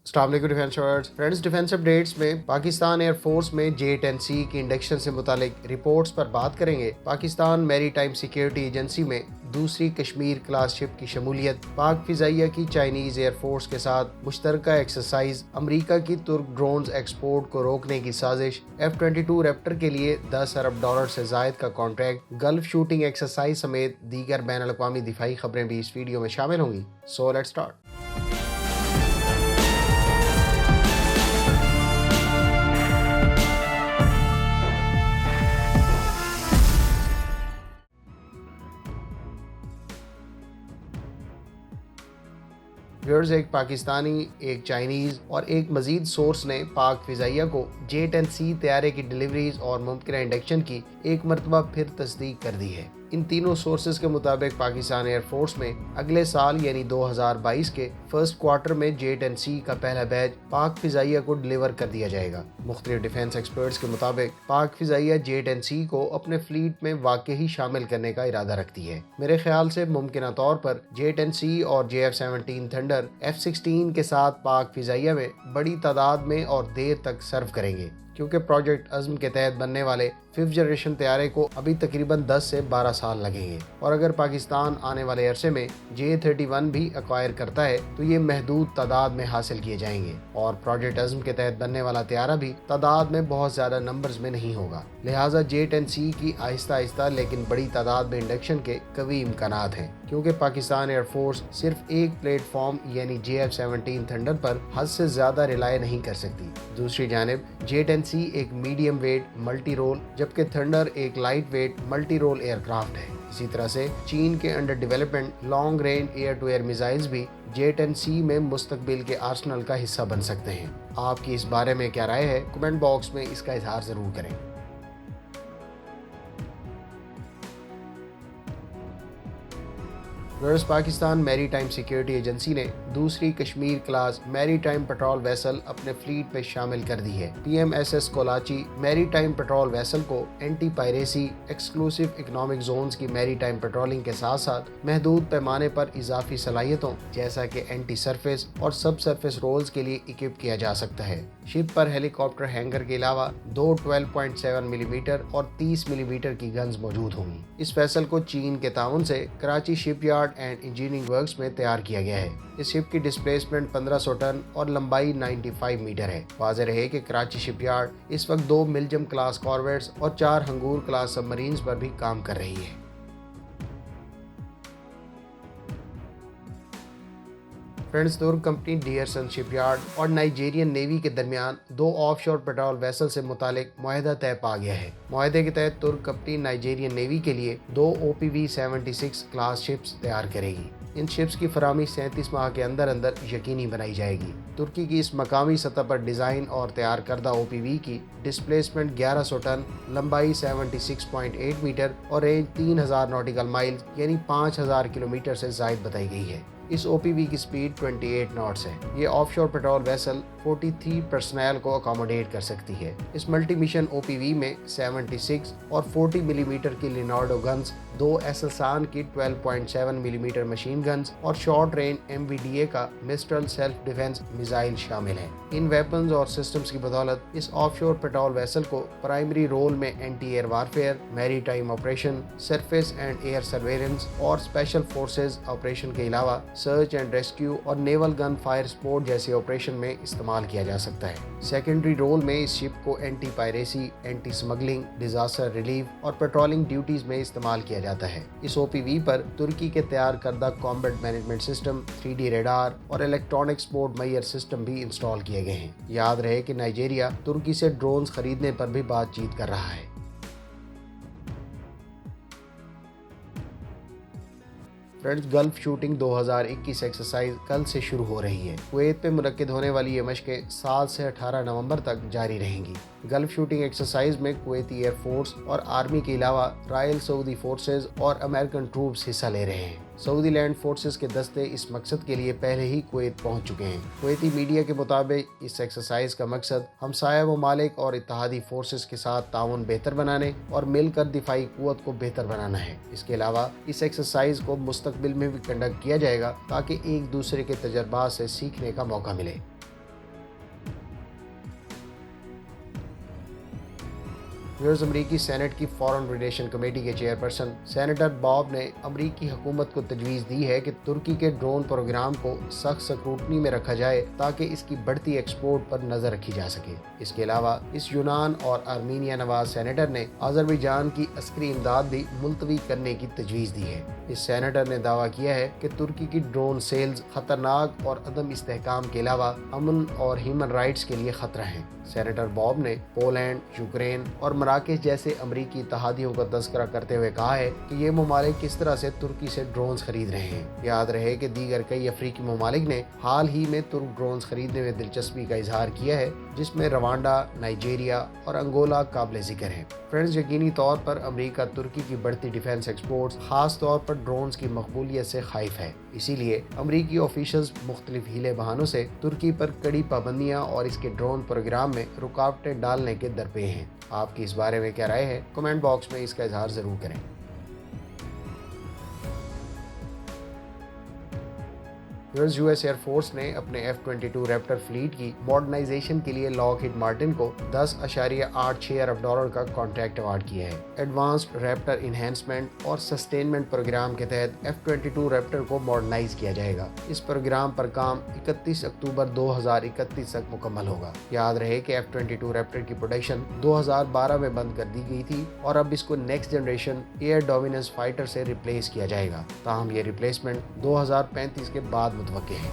अस्सलाम वालेकुम defence friends, defence updates में पाकिस्तान एयर फोर्स में J-10C की इंडक्शन से मुतालिक रिपोर्ट्स पर बात करेंगे। Pakistan maritime security agency में दूसरी कश्मीर क्लास शिप की शमूलियत, पाक फिजाइया की चाइनीज एयर फोर्स के साथ मुश्तरका एक्सरसाइज, अमरीका की तुर्क ड्रोन्स एक्सपोर्ट को रोकने की साजिश, F-22 रैप्टर के लिए $10 अरब से जायद का कॉन्ट्रैक्ट, गल्फ शूटिंग एक्सरसाइज समेत दीगर बैन अल-अक़वामी दिफाई खबरें भी इस वीडियो में शामिल होंगी। So let's start. व्यूअर्स, एक पाकिस्तानी, एक चाइनीज़ और एक मजीद सोर्स ने पाक फिजाइया को J-10C तैयारे की डिलीवरीज और मुमकिन इंडक्शन की एक मरतबा फिर तस्दीक कर दी है। इन तीनों सोर्सेज के मुताबिक पाकिस्तान एयर फोर्स में अगले साल यानी 2022 के फर्स्ट क्वार्टर में J-10C का पहला बैच पाक फिजाइया को डिलीवर कर दिया जाएगा। मुख्तलिफ डिफेंस एक्सपर्ट्स के मुताबिक पाक फिजाइया J-10C को अपने फ्लीट में वाकई शामिल करने का इरादा रखती है। मेरे ख्याल से मुमकिन तौर पर J-10C और JF-17 थंडर F-16 के साथ पाक फिजाइया में बड़ी तादाद में और देर तक सर्व करेंगे, क्योंकि प्रोजेक्ट अज़्म के तहत बनने वाले 5th जनरेशन तैयारे को अभी तकरीबन 10 से 12 साल लगेंगे। और अगर पाकिस्तान आने वाले अरसे में J-31 भी एक्वायर करता है तो ये महदूद तादाद में हासिल किए जाएंगे, और प्रोजेक्ट अज़्म के तहत बनने वाला तैयारा भी तादाद में बहुत ज़्यादा नंबर्स में नहीं होगा। लिहाजा J-10C की आहिस्ता आहिस्ता लेकिन बड़ी तादाद में इंडक्शन के कवी इम्कानात हैं, क्योंकि पाकिस्तान एयर फोर्स सिर्फ एक प्लेटफॉर्म यानी JF-17 थंडर पर हद से ज़्यादा रिलाय नहीं कर सकती। दूसरी जानिब J-10C एक मीडियम वेट मल्टी रोल, जबकि थंडर एक light weight multi role aircraft है। इसी तरह से चीन के under development long range air to air missiles भी J-10C में मुस्तकबिल के आर्सनल का हिस्सा बन सकते हैं। आपकी इस बारे में क्या राय है? कमेंट बॉक्स में इसका इजहार जरूर करें। Pakistan maritime security agency ने दूसरी Kashmir class maritime patrol vessel अपने फ्लीट में शामिल कर दी है। PMSS Kolachi maritime patrol vessel को anti piracy, exclusive economic zones की मैरी टाइम पेट्रोलिंग के साथ साथ महदूद पैमाने पर इजाफी सलाहियतों जैसा कि एंटी सरफेस और सब सरफेस रोल्स के लिए इक्विप किया जा सकता है। शिप पर हेलीकॉप्टर हैंगर के अलावा 2 12.7 मिलीमीटर और 30 मिलीमीटर की गन्स मौजूद होंगी। इस वेसल को चीन के ताउन से Karachi shipyard and engineering works में तैयार किया गया है। इस शिप की डिस्प्लेसमेंट 1500 टन और लंबाई 95 मीटर है। वाज़ेह रहे कि कराची शिपयार्ड इस वक्त 2 मिल्जम क्लास कॉर्वेट्स और 4 हंगूर क्लास सबमरीन्स पर भी काम कर रही है। फ्रेंड्स, तुर्क कंपनी डियरसन शिपयार्ड और नाइजीरियन नेवी के दरमियान 2 ऑफशोर पेट्रोल वेसल से मुतालिक मुआहदा तय पा गया है। मुआहदे के तहत तुर्क कंपनी नाइजीरियन नेवी के लिए 2 OPV-76 क्लास शिप्स तैयार करेगी। इन शिप्स की फराहमी 37 माह के अंदर अंदर यकीनी बनाई जाएगी। तुर्की की इस मकामी सतह पर डिज़ाइन और तैयार करदा OPV की डिस्प्लेसमेंट 1100 टन, लंबाई 76.8 मीटर और रेंज 3000 नॉटिकल माइल्स यानी 5000 किलोमीटर से ज़ायद बताई गई है। इस OPV की स्पीड 28 नॉट्स है। ये ऑफशोर पेट्रोल वेसल 43 पर्सनल को अकोमोडेट कर सकती है। इस मल्टी मिशन OPV में 76 और 40 मिलीमीटर की लिनार्डो गन्स, 2 एसलसान की 12.7 मिलीमीटर मशीन गन्स और शॉर्ट रेंज MVDA का मिस्ट्रल सेल्फ डिफेंस मिसाइल शामिल हैं। इन वेपन्स और सिस्टम्स की बदौलत इस ऑफशोर पेट्रोल वेसल को प्राइमरी रोल में anti air warfare, maritime operation, surface and air surveillance और स्पेशल फोर्सेज ऑपरेशन के अलावा सर्च एंड रेस्क्यू और नेवल गन फायर सपोर्ट जैसे ऑपरेशन में इस्तेमाल किया जा सकता है। सेकेंडरी रोल में इस शिप को anti piracy, anti smuggling, disaster relief और पेट्रोलिंग ड्यूटीज में इस्तेमाल किया जाता है। इस OPV पर तुर्की के तैयार करदा combat management system, 3D radar और इलेक्ट्रॉनिक स्पोर्ट मैयर सिस्टम भी इंस्टॉल किए गए हैं। याद रहे कि नाइजीरिया तुर्की से ड्रोन्स खरीदने पर भी बातचीत कर रहा है। फ्रेंड्स, गल्फ शूटिंग 2021 एक्सरसाइज कल से शुरू हो रही है। कुवैत पे मुनक्किद होने वाली ये मशकें 7 से 18 नवंबर तक जारी रहेंगी। गल्फ शूटिंग एक्सरसाइज में कुवैती एयर फोर्स और आर्मी के अलावा रॉयल सऊदी फोर्सेज और अमेरिकन ट्रूप्स हिस्सा ले रहे हैं। सऊदी लैंड फोर्सेस के दस्ते इस मकसद के लिए पहले ही कुवैत पहुंच चुके हैं। कुवैती मीडिया के मुताबिक इस एक्सरसाइज का मकसद हमसाया ममालिक और इत्तेहादी फोर्सेस के साथ ताउन बेहतर बनाने और मिलकर दिफाई कुव्वत को बेहतर बनाना है। इसके अलावा इस एक्सरसाइज को मुस्तकबिल में भी कंडक्ट किया जाएगा ताकि एक दूसरे के तजर्बात से सीखने का मौका मिले। व्यूअर्स, अमरीकी सेनेट की फॉरेन रिलेशन कमेटी के चेयरपर्सन सेनेटर बॉब ने अमरीकी हुकूमत को तजवीज़ दी है कि तुर्की के ड्रोन प्रोग्राम को सख्त स्क्रूटनी में रखा जाए ताकि इसकी बढ़ती एक्सपोर्ट पर नजर रखी जा सके। इसके अलावा इस यूनान और आर्मीनिया नवाज सेनेटर ने अजरबैजान की अस्करी इमदाद भी मुलतवी करने की तजवीज़ दी है। इस सेनेटर ने दावा किया है कि तुर्की की ड्रोन सेल्स खतरनाक और अदम इस्तेहकाम के अलावा अमन और ह्यूमन राइट्स के लिए खतरा है। सेनेटर बॉब ने पोलैंड, यूक्रेन और मराकेश जैसे अमरीकी इत्तहादियों का तज़किरा करते हुए कहा है कि ये ममालिक किस तरह से तुर्की से ड्रोन्स खरीद रहे हैं। याद रहे कि दीगर कई अफ्रीकी ममालिक ने हाल ही में तुर्क ड्रोन्स खरीदने में दिलचस्पी का इजहार किया है, जिसमें रवांडा, नाइजीरिया और अंगोला काबिल जिक्र है। फ्रेंड्स, यकीनी तौर पर अमेरिका तुर्की की बढ़ती डिफेंस एक्सपोर्ट्स खास तौर पर ड्रोन्स की मकबूलियत से खाइफ है। इसीलिए अमरीकी ऑफिशियल्स मुख्तलिफ हीले बहानों से तुर्की पर कड़ी पाबंदियां और इसके ड्रोन प्रोग्राम में रुकावटें डालने के दरपे हैं। आपकी इस बारे में क्या राय है? कमेंट बॉक्स में इसका इजहार जरूर करें। यूएस एयरफोर्स ने अपने F-22 रैप्टर फ्लीट की मॉडर्नाइजेशन के लिए लॉकहीड मार्टिन को $10.86 अरब का कॉन्ट्रैक्ट अवार्ड किया है। एडवांस्ड रैप्टर इन्हेंसमेंट और सस्टेनमेंट प्रोग्राम के तहत F-22 रैप्टर को मॉडर्नाइज किया जाएगा। इस प्रोग्राम पर काम 31 अक्टूबर 2031 तक मुकम्मल होगा। याद रहे कि F-22 रैप्टर की प्रोडक्शन 2012 में बंद कर दी गई थी और अब इसको next generation air dominance fighter से रिप्लेस किया जाएगा। ताहम ये रिप्लेसमेंट 2035 के बाद मुतवक्के हैं।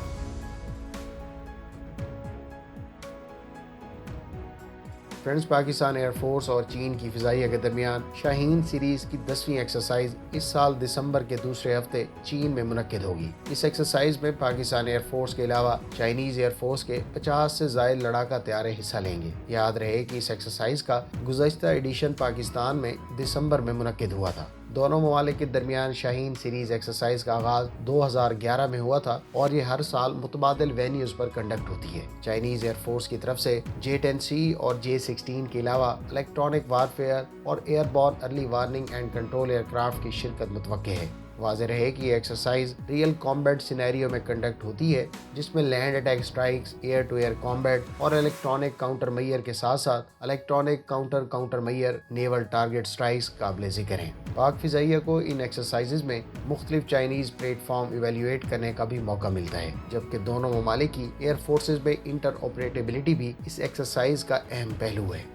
फ्रेंड्स, पाकिस्तान एयरफोर्स और चीन की फिजाइया के दरमियान शाहीन सीरीज की 10वीं एक्सरसाइज इस साल दिसंबर के दूसरे हफ्ते चीन में मुनक्किद होगी। इस एक्सरसाइज में पाकिस्तान एयरफोर्स के अलावा चाइनीज एयरफोर्स के 50 से ज़ायद लड़ाका तैयारे हिस्सा लेंगे। याद रहे कि इस एक्सरसाइज का गुज़श्ता एडिशन पाकिस्तान में दिसंबर में मुनक्किद हुआ था। दोनों ममालिक के दरमियान शाहीन सीरीज एक्सरसाइज का आगाज 2011 में हुआ था और ये हर साल मुतबादिल वेन्यूज पर कंडक्ट होती है। चाइनीज एयरफोर्स की तरफ से J-10C और J-16 के अलावा इलेक्ट्रॉनिक वारफेयर और airborne early warning and control aircraft की शिरकत मुतवक्के है। वाज़ेह रहे कि ये एक्सरसाइज रियल कॉम्बैट सिनेरियो में कंडक्ट होती है, जिसमें land attack strikes, air to air combat और इलेक्ट्रॉनिक काउंटर मैयर के साथ साथ electronic counter measure naval target strikes काबिल जिक्र हैं। पाक फिजाइया को इन एक्सरसाइजेज में मुख्तलिफ चाइनीज प्लेटफॉर्म इवेल्यूएट करने का भी मौका मिलता है, जबकि दोनों ममालिक की एयर फोर्सेज में इंटर ऑपरेटेबिलिटी भी इस एक्सरसाइज का अहम पहलू है।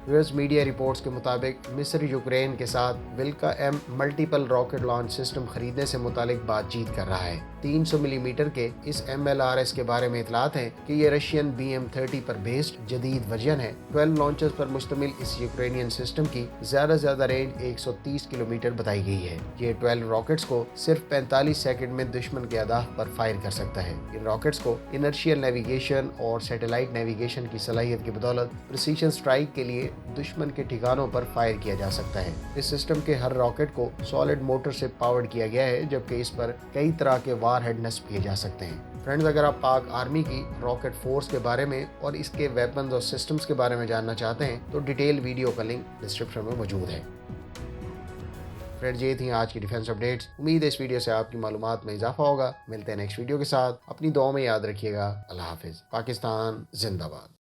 यूएस मीडिया रिपोर्ट्स के मुताबिक मिस्र यूक्रेन के साथ विल्का M multiple rocket launch system खरीदने से मुतालिक बातचीत कर रहा है। 300 मिलीमीटर के इस MLRS के बारे में इतलात हैं कि ये रशियन BM-30 पर बेस्ड जदीद वर्जन है। 12 लॉन्चर्स पर मुश्तमिल इस यूक्रेनियन सिस्टम की ज्यादा रेंज 130 किलोमीटर बताई गई है। ये 12 रॉकेट्स को सिर्फ 45 सेकंड में दुश्मन के अहदाफ पर फायर कर सकता है। इन रॉकेट्स को इनर्शियल नेविगेशन और सैटेलाइट नेविगेशन की सलाहियत की बदौलत प्रिसीजन स्ट्राइक के लिए दुश्मन के ठिकानों पर फायर किया जा सकता है। इस सिस्टम के हर रॉकेट को सॉलिड मोटर से पावर्ड किया गया है, जबकि इस पर कई तरह के वारहेड नस्ब किए जा सकते हैं। फ्रेंड्स, अगर आप पाक आर्मी की रॉकेट फोर्स के बारे में और इसके वेपन्स और सिस्टम्स के बारे में जानना चाहते हैं तो डिटेल वीडियो का लिंक डिस्क्रिप्शन में मौजूद है। फ्रेंड्स, ये थी आज की डिफेंस अपडेट्स। उम्मीद है इस वीडियो से आपकी मालूमात में इजाफा होगा। मिलते हैं नेक्स्ट वीडियो के साथ। अपनी दुआ में याद रखिएगा। अल्लाह हाफिज। पाकिस्तान जिंदाबाद।